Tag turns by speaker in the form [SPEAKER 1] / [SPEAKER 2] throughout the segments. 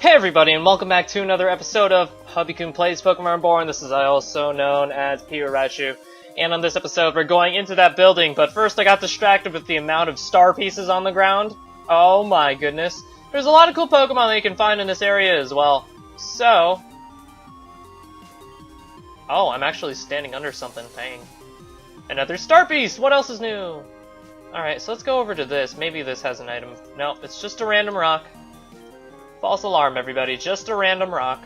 [SPEAKER 1] Hey everybody, and welcome back to another episode of Hubby-kun Plays Pokemon Reborn. This is also known as Pirachu. And on this episode, we're going into that building, but first I got distracted with the amount of star pieces on the ground. Oh my goodness. There's a lot of cool Pokemon that you can find in this area as well. So... oh, I'm actually standing under something. Dang. Another star piece! What else is new? Alright, so let's go over to this. Maybe this has an item. No, it's just a random rock. False alarm, everybody. Just a random rock.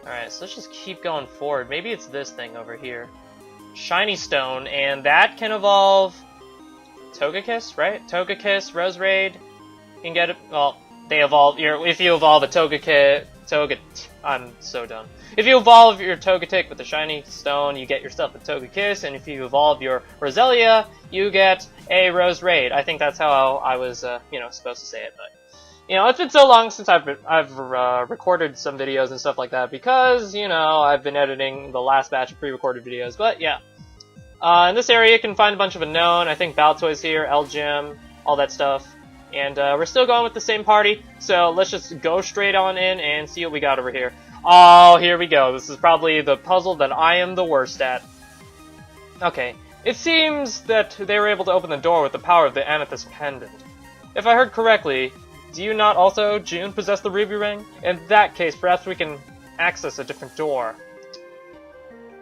[SPEAKER 1] Alright, so let's just keep going forward. Maybe it's this thing over here. Shiny stone, and that can evolve... Togekiss, right? Togekiss, Roserade. You can get it... well, they evolve... if you evolve a Togekiss... I'm so dumb. If you evolve your Togetic with a shiny stone, you get yourself a Togekiss, and if you evolve your Roselia, you get a Roserade. I think that's how I was, supposed to say it, but... it's been so long since I've recorded some videos and stuff like that because, I've been editing the last batch of pre-recorded videos, but yeah. In this area you can find a bunch of unknown. I think Baltoy's here, Elgym, all that stuff. And we're still going with the same party, so let's just go straight on in and see what we got over here. Oh, here we go. This is probably the puzzle that I am the worst at. Okay, it seems that they were able to open the door with the power of the Amethyst Pendant. If I heard correctly, do you not also, June, possess the Ruby Ring? In that case, perhaps we can access a different door.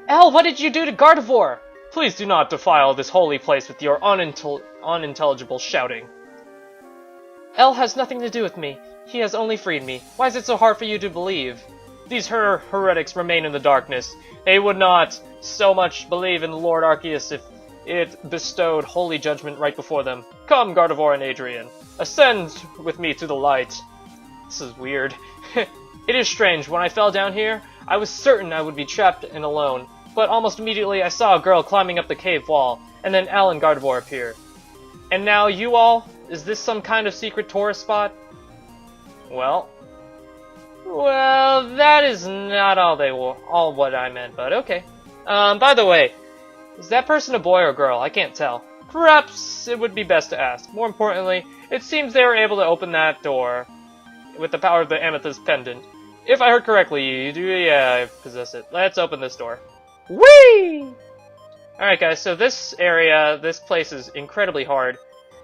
[SPEAKER 1] Elle, what did you do to Gardevoir? Please do not defile this holy place with your unintelligible shouting. Elle has nothing to do with me. He has only freed me. Why is it so hard for you to believe? These heretics remain in the darkness. They would not so much believe in Lord Arceus if it bestowed holy judgment right before them. Come, Gardevoir and Adrian. Ascend with me to the light. This is weird. It is strange. When I fell down here, I was certain I would be trapped and alone. But almost immediately I saw a girl climbing up the cave wall, and then Elle and Gardevoir appear. And now you all? Is this some kind of secret tourist spot? Well, that is not all what I meant, but okay. By the way, is that person a boy or girl? I can't tell. Perhaps it would be best to ask. More importantly, it seems they were able to open that door with the power of the Amethyst Pendant. If I heard correctly, you do, yeah, I possess it. Let's open this door. Whee! Alright guys, so this place is incredibly hard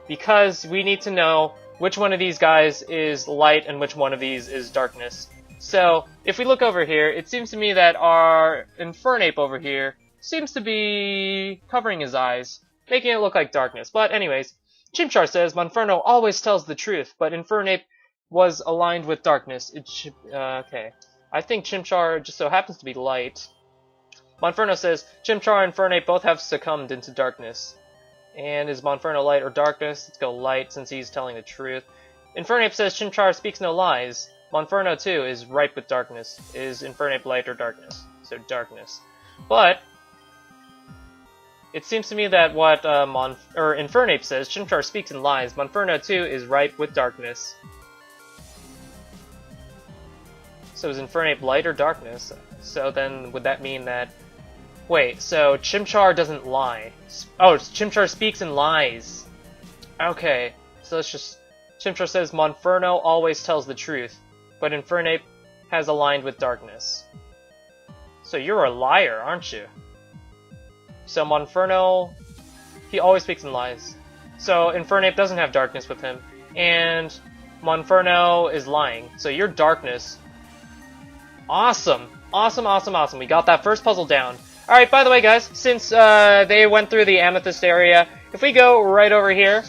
[SPEAKER 1] because we need to know which one of these guys is light and which one of these is darkness. So, if we look over here, it seems to me that our Infernape over here seems to be covering his eyes, making it look like darkness. But anyways, Chimchar says Monferno always tells the truth, but Infernape was aligned with darkness. Okay. I think Chimchar just so happens to be light. Monferno says Chimchar and Infernape both have succumbed into darkness. And is Monferno light or darkness? Let's go light since he's telling the truth. Infernape says Chimchar speaks no lies. Monferno too is ripe with darkness. Is Infernape light or darkness? So darkness. But it seems to me that what Infernape says, Chimchar speaks in lies. Monferno too is ripe with darkness. So is Infernape light or darkness? So then would that mean that... wait, so Chimchar doesn't lie. Oh, Chimchar speaks in lies. Okay, so let's just... Chimchar says Monferno always tells the truth, but Infernape has aligned with darkness. So you're a liar, aren't you? So Monferno, he always speaks in lies. So Infernape doesn't have darkness with him, and Monferno is lying. So you're darkness. Awesome! Awesome, awesome, awesome. We got that first puzzle down. Alright, by the way guys, since they went through the Amethyst area, if we go right over here,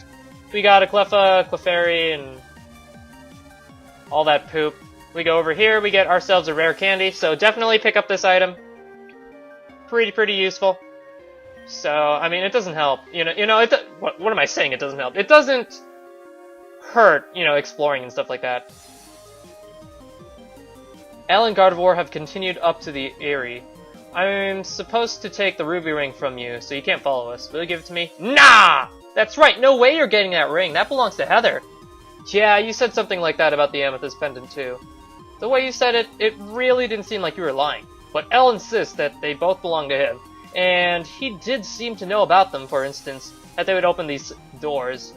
[SPEAKER 1] we got a Cleffa, Clefairy, and all that poop. We go over here, we get ourselves a rare candy, so definitely pick up this item. Pretty useful. So, I mean, it doesn't help. What am I saying? It doesn't help. It doesn't hurt, exploring and stuff like that. Elle and Gardevoir have continued up to the Eyrie. I'm supposed to take the Ruby Ring from you, so you can't follow us. Will you give it to me? Nah! That's right, no way you're getting that ring. That belongs to Heather. Yeah, you said something like that about the Amethyst Pendant too. The way you said it, it really didn't seem like you were lying. But Elle insists that they both belong to him. And he did seem to know about them, for instance, that they would open these doors.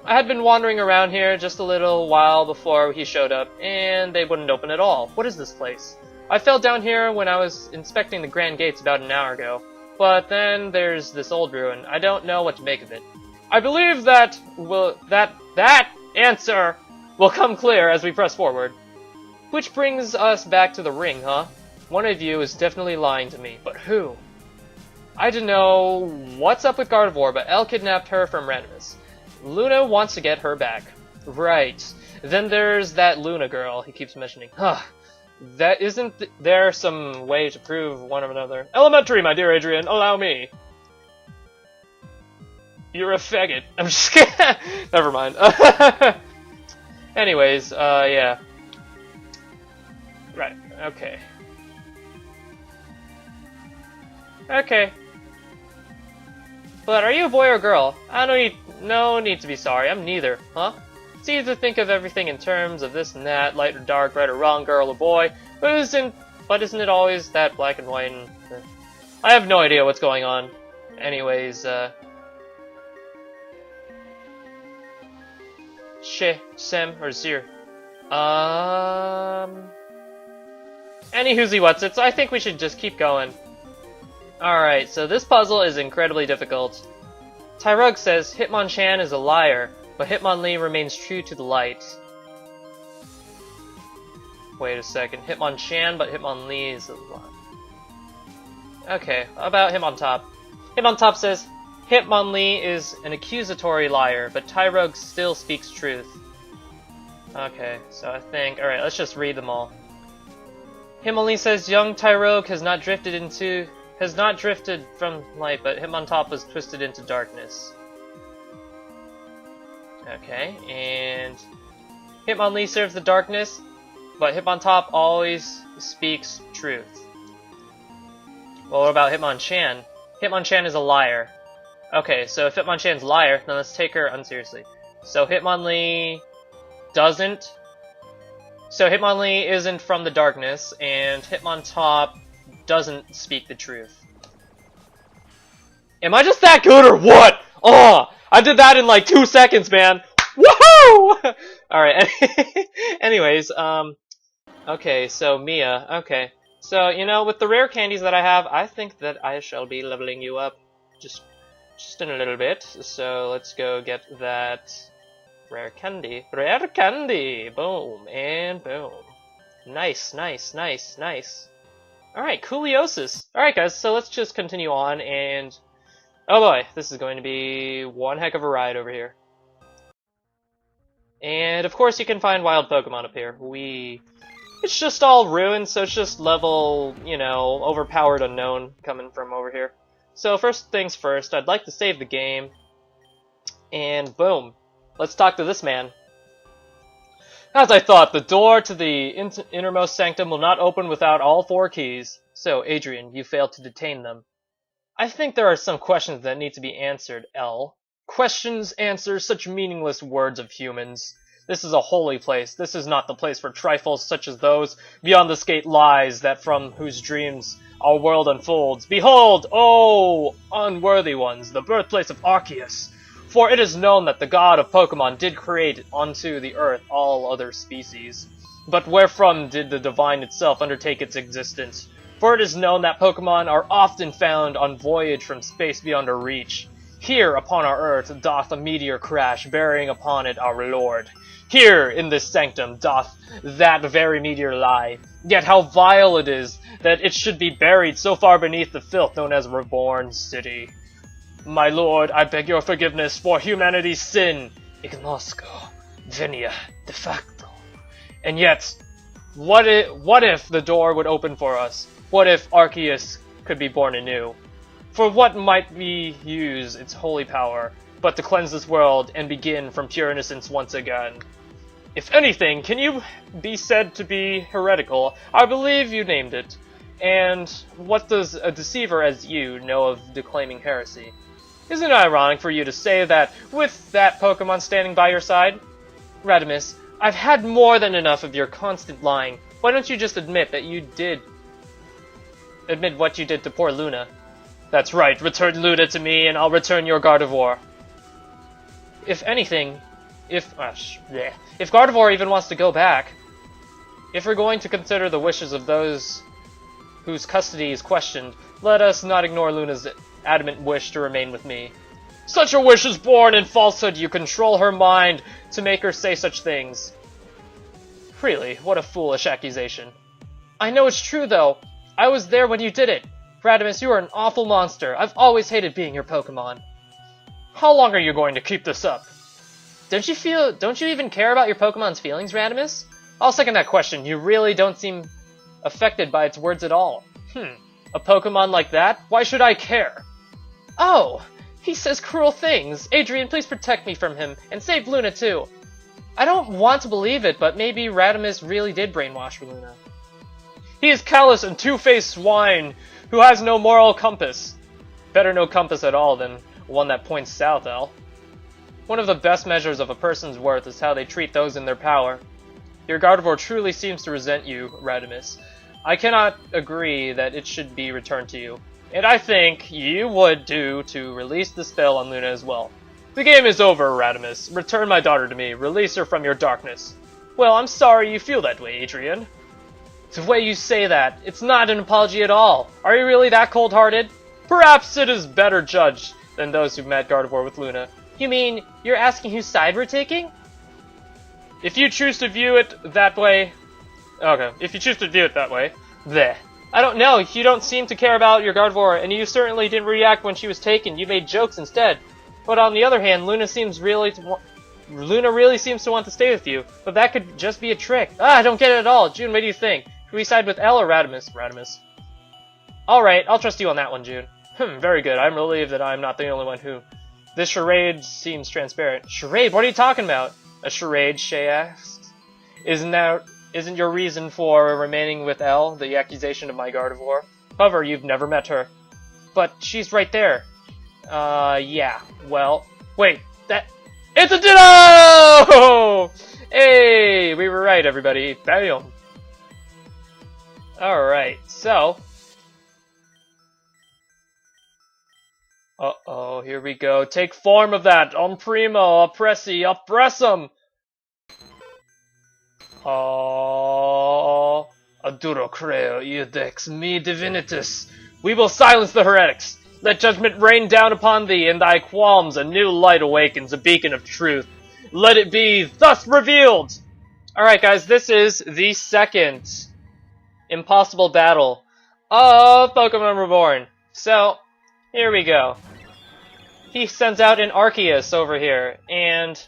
[SPEAKER 1] I had been wandering around here just a little while before he showed up, and they wouldn't open at all. What is this place? I fell down here when I was inspecting the Grand Gates about an hour ago, but then there's this old ruin. I don't know what to make of it. I believe that answer will come clear as we press forward. Which brings us back to the ring, huh? One of you is definitely lying to me, but who? I don't know what's up with Gardevoir, but Elle kidnapped her from Randomus. Luna wants to get her back. Right. Then there's that Luna girl he keeps mentioning. Huh. That isn't there some way to prove one of another? Elementary, my dear Adrian, allow me. You're a faggot. I'm just kidding. Never mind. Anyways, yeah. Right, okay. Okay. But are you a boy or a girl? No need to be sorry, I'm neither, huh? It's easy to think of everything in terms of this and that, light or dark, right or wrong, girl or boy, but isn't it always that black and white and... I have no idea what's going on. Anyways, She, Sem, or Zir. Any whoozy whatsits, I think we should just keep going. Alright, so this puzzle is incredibly difficult. Tyrug says Hitmonchan is a liar, but Hitmonlee remains true to the light. Wait a second, Hitmonchan, but Hitmonlee is a liar. Okay, how about Hitmontop? Hitmontop says Hitmonlee is an accusatory liar, but Tyrug still speaks truth. Okay, so I think... Alright, let's just read them all. Hitmonlee says young Tyrug has not drifted from light, but Hitmontop was twisted into darkness. Okay, and Hitmonlee serves the darkness, but Hitmontop always speaks truth. Well, what about Hitmonchan? Hitmonchan is a liar. Okay, so if Hitmonchan's a liar, then let's take her unseriously. So Hitmonlee doesn't... So Hitmonlee isn't from the darkness, and Hitmontop doesn't speak the truth. Am I just that good or what? Oh, I did that in like 2 seconds, man. Woohoo! Alright, anyways, okay, so Mia, okay. So, you know, with the rare candies that I have, I think that I shall be leveling you up just in a little bit. So, let's go get that rare candy. Rare candy! Boom, and boom. Nice, nice, nice, nice. Alright, Cooliosis. Alright guys, so let's just continue on and... Oh boy, this is going to be one heck of a ride over here. And of course you can find wild Pokemon up here. It's just all ruins, so it's just level, you know, overpowered unknown coming from over here. So first things first, I'd like to save the game. And boom, let's talk to this man. As I thought, the door to the innermost sanctum will not open without all 4 keys. So, Adrian, you failed to detain them. I think there are some questions that need to be answered, L. Questions answer such meaningless words of humans. This is a holy place. This is not the place for trifles such as those. Beyond this gate lies that from whose dreams our world unfolds. Behold, oh, unworthy ones, the birthplace of Arceus. For it is known that the god of Pokemon did create onto the earth all other species. But wherefrom did the divine itself undertake its existence? For it is known that Pokemon are often found on voyage from space beyond our reach. Here upon our earth doth a meteor crash, bearing upon it our Lord. Here in this sanctum doth that very meteor lie. Yet how vile it is that it should be buried so far beneath the filth known as Reborn City. My lord, I beg your forgiveness for humanity's sin. Ignosco, venia, de facto. And yet, what if the door would open for us? What if Arceus could be born anew? For what might we use its holy power, but to cleanse this world and begin from pure innocence once again? If anything, can you be said to be heretical? I believe you named it. And what does a deceiver as you know of declaiming heresy? Isn't it ironic for you to say that with that Pokemon standing by your side? Radimus, I've had more than enough of your constant lying. Why don't you just admit that you did... Admit what you did to poor Luna? That's right, return Luna to me and I'll return your Gardevoir. If anything, if Gardevoir even wants to go back, if we're going to consider the wishes of those whose custody is questioned, let us not ignore Luna's adamant wish to remain with me. Such a wish is born in falsehood. You control her mind to make her say such things. Really, what a foolish accusation. I know it's true, though. I was there when you did it. Radimus, you are an awful monster. I've always hated being your Pokemon. How long are you going to keep this up? Don't you even care about your Pokemon's feelings, Radimus? I'll second that question. You really don't seem affected by its words at all. A Pokemon like that? Why should I care? Oh, he says cruel things. Adrian, please protect me from him, and save Luna too. I don't want to believe it, but maybe Radimus really did brainwash Luna. He is callous and two-faced swine who has no moral compass. Better no compass at all than one that points south, El. One of the best measures of a person's worth is how they treat those in their power. Your Gardevoir truly seems to resent you, Radimus. I cannot agree that it should be returned to you, and I think you would do to release the spell on Luna as well. The game is over, Radimus. Return my daughter to me. Release her from your darkness. Well, I'm sorry you feel that way, Adrian. The way you say that, it's not an apology at all. Are you really that cold-hearted? Perhaps it is better judged than those who met Gardevoir with Luna. You mean, you're asking whose side we're taking? If you choose to view it that way... Okay, if you choose to view it that way, bleh. I don't know, you don't seem to care about your Gardevoir, and you certainly didn't react when she was taken. You made jokes instead. But on the other hand, Luna really seems to want to stay with you, but that could just be a trick. I don't get it at all. June, what do you think? Should we side with El or Radimus? Radimus. Alright, I'll trust you on that one, June. Very good. I'm relieved that I'm not the only one who... This charade seems transparent. Charade? What are you talking about? A charade, Shay asks. Isn't your reason for remaining with El the accusation of my Gardevoir? However, you've never met her. But she's right there. Yeah. Well, wait. It's a Ditto! Hey, we were right, everybody. Bam! Alright, so... Uh-oh, here we go. Take form of that! Primo, oppressi, oppressum! Oh, aduro creo iudex mi divinitus. We will silence the heretics. Let judgment rain down upon thee, and thy qualms a new light awakens, a beacon of truth. Let it be thus revealed! Alright guys, this is the second impossible battle of Pokemon Reborn. So, here we go. He sends out an Arceus over here, and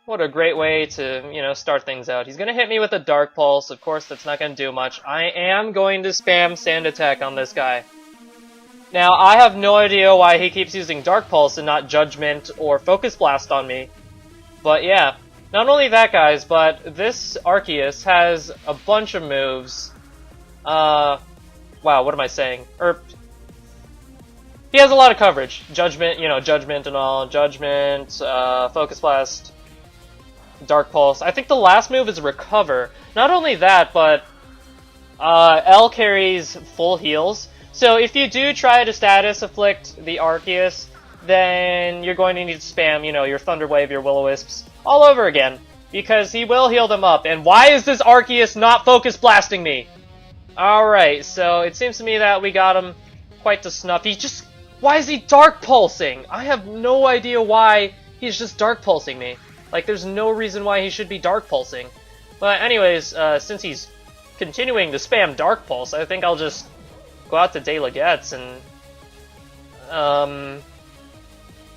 [SPEAKER 1] what a great way to, start things out. He's going to hit me with a Dark Pulse. Of course, that's not going to do much. I am going to spam Sand Attack on this guy. Now, I have no idea why he keeps using Dark Pulse and not Judgment or Focus Blast on me. But yeah, not only that, guys, but this Arceus has a bunch of moves. Wow, what am I saying? He has a lot of coverage. Judgment, Judgment and all. Judgment, Focus Blast, Dark Pulse. I think the last move is Recover. Not only that, but L carries full heals. So if you do try to status afflict the Arceus, then you're going to need to spam, your Thunder Wave, your Will-O-Wisps, all over again. Because he will heal them up. And why is this Arceus not Focus Blasting me? Alright, so it seems to me that we got him quite to snuff. Why is he Dark Pulsing? I have no idea why he's just Dark Pulsing me. Like, there's no reason why he should be Dark Pulsing. But anyways, since he's continuing to spam Dark Pulse, I think I'll just go out to De Lagette's and...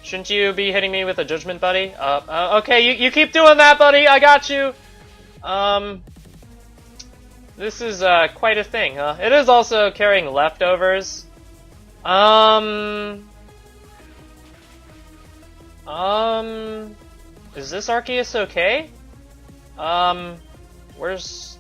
[SPEAKER 1] Shouldn't you be hitting me with a Judgment, buddy? Okay, you keep doing that, buddy! I got you! This is quite a thing, huh? It is also carrying Leftovers. Is this Arceus okay? Where's...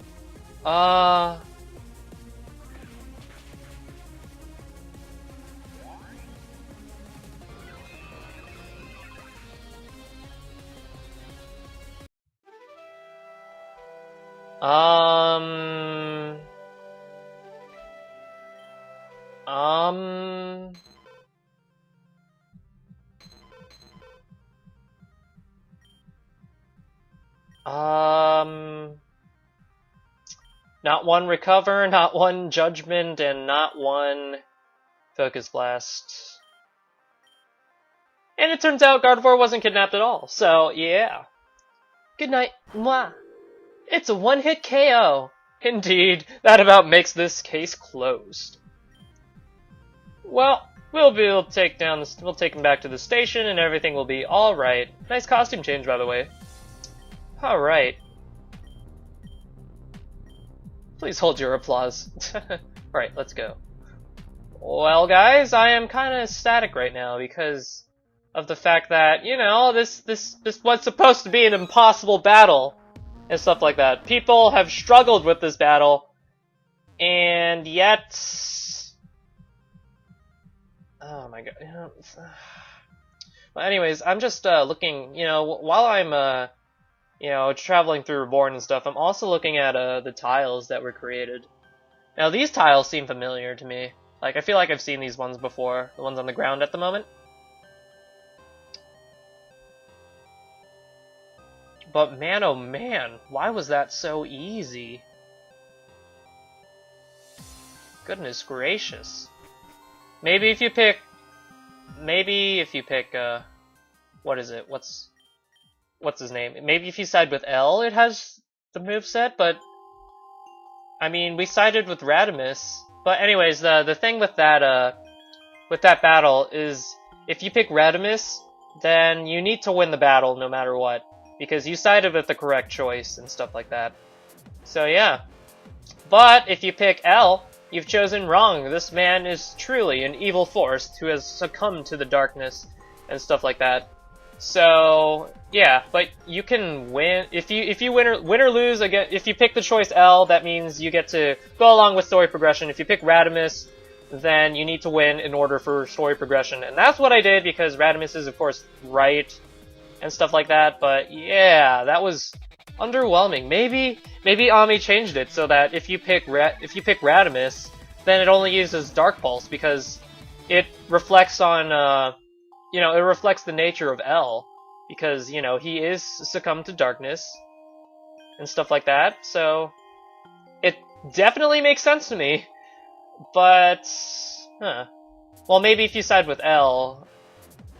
[SPEAKER 1] Not one recover, not one judgment, and not one focus blast. And it turns out Gardevoir wasn't kidnapped at all, so yeah. Good night, mwah. It's a one-hit KO. Indeed, that about makes this case closed. Well, we'll take him back to the station, and everything will be all right. Nice costume change, by the way. All right. Please hold your applause. Alright, let's go. Well, guys, I am kind of ecstatic right now because of the fact that, you know, this was supposed to be an impossible battle and stuff like that. People have struggled with this battle, and yet... Oh my god. Well, anyways, I'm just looking, you know, while I'm, you know, traveling through Reborn and stuff, I'm also looking at the tiles that were created. Now, these tiles seem familiar to me. Like, I feel like I've seen these ones before, the ones on the ground at the moment. But man, oh man, why was that so easy? Goodness gracious. Maybe if you pick, what is it? What's his name? Maybe if you side with L, it has the moveset, but I mean, we sided with Radimus. But anyways, the thing with that battle is if you pick Radimus, then you need to win the battle no matter what, because you sided with the correct choice and stuff like that. So yeah. But if you pick L, you've chosen wrong. This man is truly an evil force who has succumbed to the darkness and stuff like that. So yeah, but you can win if you win or lose again. If you pick the choice L, that means you get to go along with story progression. If you pick Radimus, then you need to win in order for story progression, and that's what I did because Radimus is of course right and stuff like that. But yeah, that was underwhelming. Maybe Ami changed it so that if you pick Radimus, then it only uses Dark Pulse because it reflects on you know, it reflects the nature of L, because, you know, he is succumbed to darkness and stuff like that, so it definitely makes sense to me, but, well, maybe if you side with L,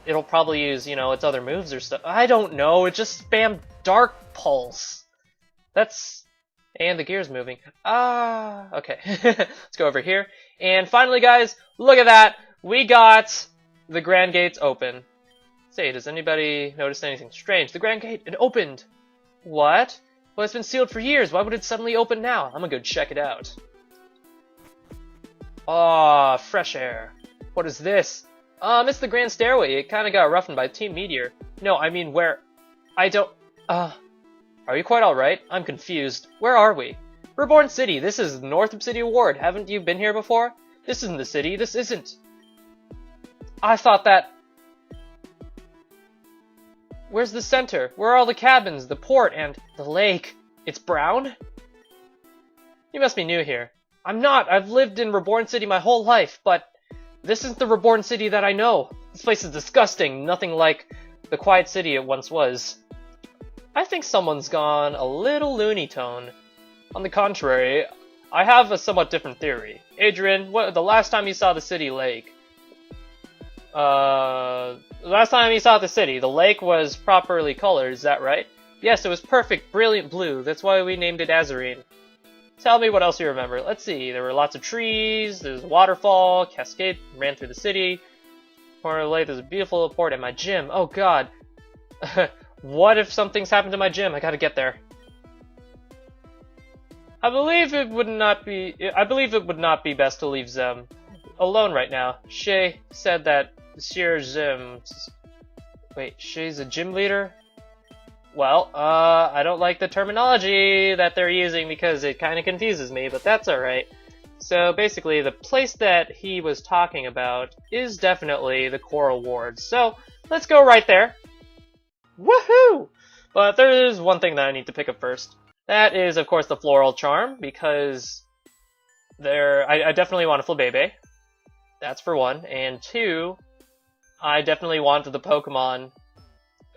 [SPEAKER 1] it'll probably use, you know, its other moves or stuff. I don't know, it just spammed Dark Pulse. That's... and the gear's moving. Okay. Let's go over here. And finally, guys, look at that! We got the Grand Gates open. Say, does anybody notice anything strange? The Grand Gate, it opened! What? Well, it's been sealed for years. Why would it suddenly open now? I'm gonna go check it out. Ah, fresh air. What is this? It's the Grand Stairway. It kinda got roughened by Team Meteor. No, I mean, where? I don't... are you quite alright? I'm confused. Where are we? Reborn City. This is North Obsidian Ward. Haven't you been here before? This isn't the city. This isn't. I thought that... Where's the center? Where are all the cabins, the port, and the lake? It's brown? You must be new here. I'm not. I've lived in Reborn City my whole life, but this isn't the Reborn City that I know. This place is disgusting. Nothing like the quiet city it once was. I think someone's gone a little Looney Tone. On the contrary, I have a somewhat different theory. Adrian, the last time you saw the city lake? Last time you saw the city, the lake was properly colored, is that right? Yes, it was perfect, brilliant blue. That's why we named it Azurine. Tell me what else you remember. Let's see, there were lots of trees, there's a waterfall, cascade ran through the city. Corner of the lake, there's a beautiful port, and my gym. Oh god. What if something's happened to my gym? I gotta get there. I believe it would not be best to leave them alone right now. Shay said that Monsieur Zim... Wait, Shay's a gym leader? Well, I don't like the terminology that they're using because it kind of confuses me, but that's alright. So basically, the place that he was talking about is definitely the Coreward. So, let's go right there. Woohoo! But there is one thing that I need to pick up first. That is, of course, the Floral Charm, because I definitely want a Flabébé. That's for one. And two, I definitely want the Pokemon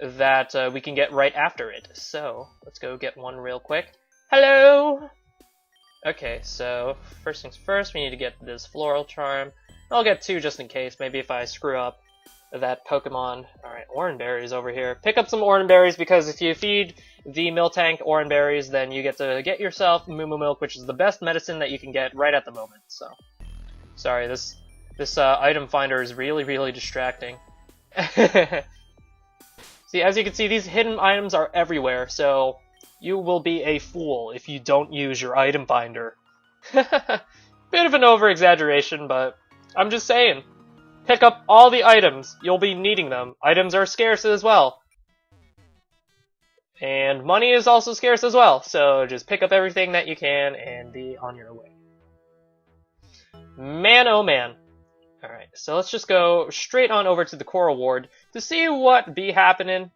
[SPEAKER 1] that we can get right after it. So, let's go get one real quick. Hello! Okay, so first things first, we need to get this Floral Charm. I'll get 2 just in case, maybe if I screw up that Pokemon. Alright, Oran Berries over here. Pick up some Oran Berries, because if you feed the Miltank Oran Berries, then you get to get yourself Moo Moo Milk, which is the best medicine that you can get right at the moment. So, sorry, this item finder is really distracting. See, as you can see, these hidden items are everywhere, so you will be a fool if you don't use your item finder. Bit of an over-exaggeration, but I'm just saying. Pick up all the items. You'll be needing them. Items are scarce as well. And money is also scarce as well, so just pick up everything that you can and be on your way. Man, oh man. Alright, so let's just go straight on over to the Coreward to see what be happening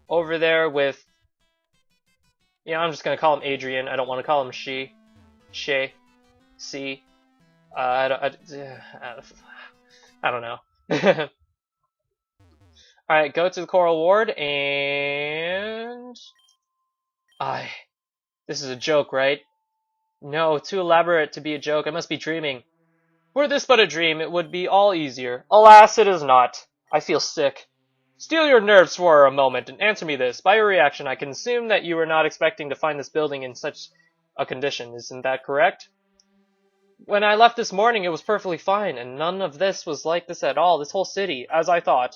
[SPEAKER 1] over there with... Yeah, I'm just gonna call him Adrian. I don't want to call him she. Shay. C. I don't know. Alright, go to the Coreward and... This is a joke, right? No, too elaborate to be a joke. I must be dreaming. Were this but a dream, it would be all easier. Alas, it is not. I feel sick. Steel your nerves for a moment and answer me this. By your reaction, I can assume that you were not expecting to find this building in such a condition. Isn't that correct? When I left this morning, it was perfectly fine, and none of this was like this at all, this whole city, as I thought.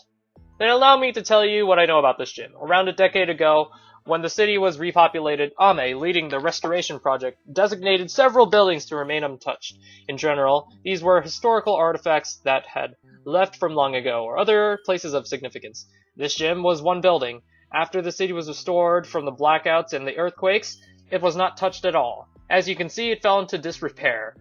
[SPEAKER 1] Then allow me to tell you what I know about this gym. Around a decade ago, when the city was repopulated, Ame, leading the restoration project, designated several buildings to remain untouched. In general, these were historical artifacts that had left from long ago, or other places of significance. This gym was one building. After the city was restored from the blackouts and the earthquakes, it was not touched at all. As you can see, it fell into disrepair.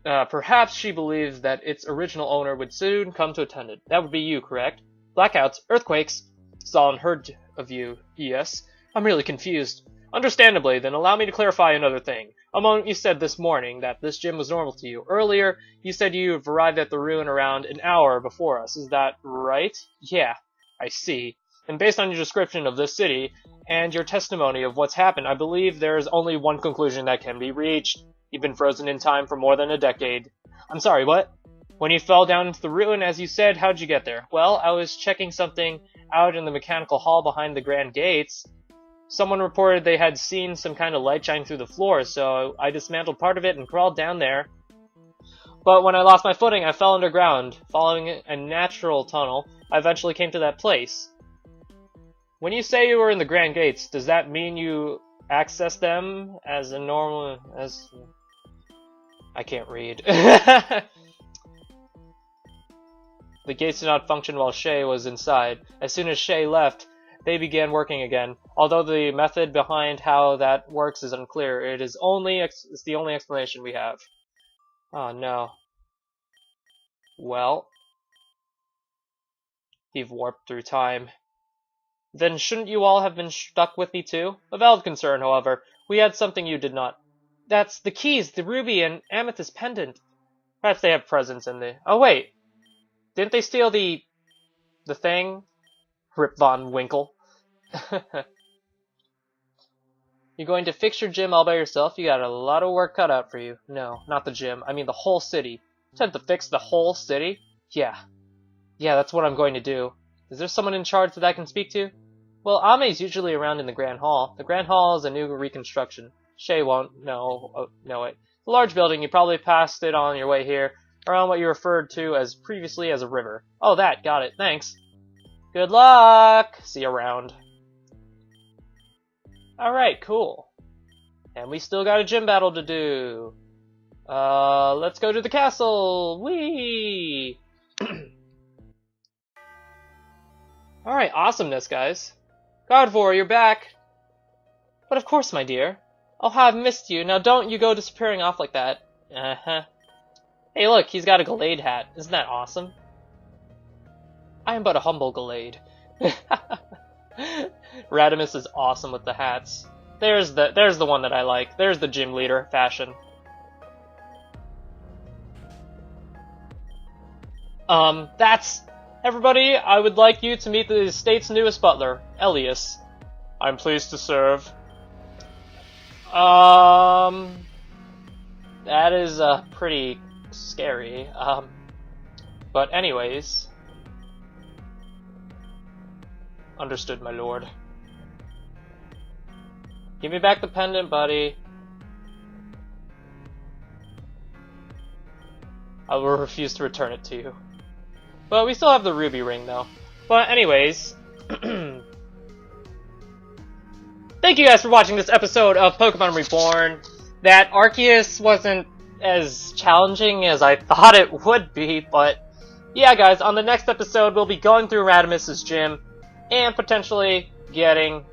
[SPEAKER 1] Perhaps she believes that its original owner would soon come to attend it. That would be you, correct? Blackouts, earthquakes. Saw and heard of you, yes. I'm really confused. Understandably, then allow me to clarify another thing. A moment you said this morning that this gym was normal to you. Earlier, you said you have arrived at the ruin around an hour before us. Is that right? Yeah, I see. And based on your description of this city, and your testimony of what's happened, I believe there is only one conclusion that can be reached. You've been frozen in time for more than a decade. I'm sorry, what? When you fell down into the ruin, as you said, how'd you get there? Well, I was checking something out in the mechanical hall behind the grand gates. Someone reported they had seen some kind of light shine through the floor, so I dismantled part of it and crawled down there. But when I lost my footing, I fell underground. Following a natural tunnel, I eventually came to that place. When you say you were in the grand gates, does that mean you access them as a normal... I can't read. The gates did not function while Shay was inside. As soon as Shay left, they began working again. Although the method behind how that works is unclear, it's the only explanation we have. Oh no. Well, you've warped through time. Then shouldn't you all have been stuck with me too? A valid concern, however. We had something you did not. That's the keys, the ruby and amethyst pendant. Perhaps they have presents in the... Oh wait! Didn't they steal the thing? Rip Von Winkle. You're going to fix your gym all by yourself? You got a lot of work cut out for you. No, not the gym. I mean the whole city. Tend to fix the whole city? Yeah. Yeah, that's what I'm going to do. Is there someone in charge that I can speak to? Well, Ame's usually around in the Grand Hall. The Grand Hall is a new reconstruction. Shay won't know it. The large building, you probably passed it on your way here, around what you referred to as previously as a river. Oh, that, got it, thanks. Good luck! See you around. Alright, cool. And we still got a gym battle to do. Let's go to the castle! Whee! Alright, awesomeness, guys. Godvor, you're back! But of course, my dear. Oh, how I've missed you. Now don't you go disappearing off like that. Uh-huh. Hey, look, he's got a Gallade hat. Isn't that awesome? I am but a humble Gallade. Radimus is awesome with the hats. There's the one that I like. There's the gym leader fashion. That's... Everybody, I would like you to meet the estate's newest butler, Elias. I'm pleased to serve. that is pretty scary. But anyways, understood, my lord. Give me back the pendant, buddy. I will refuse to return it to you. But we still have the ruby ring, though. But anyways, thank you guys for watching this episode of Pokemon Reborn. That Arceus wasn't as challenging as I thought it would be, but yeah, guys, on the next episode, we'll be going through Radimus's gym and potentially be getting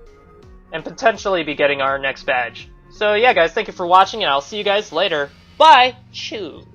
[SPEAKER 1] our next badge. So yeah, guys, thank you for watching, and I'll see you guys later. Bye! Chew!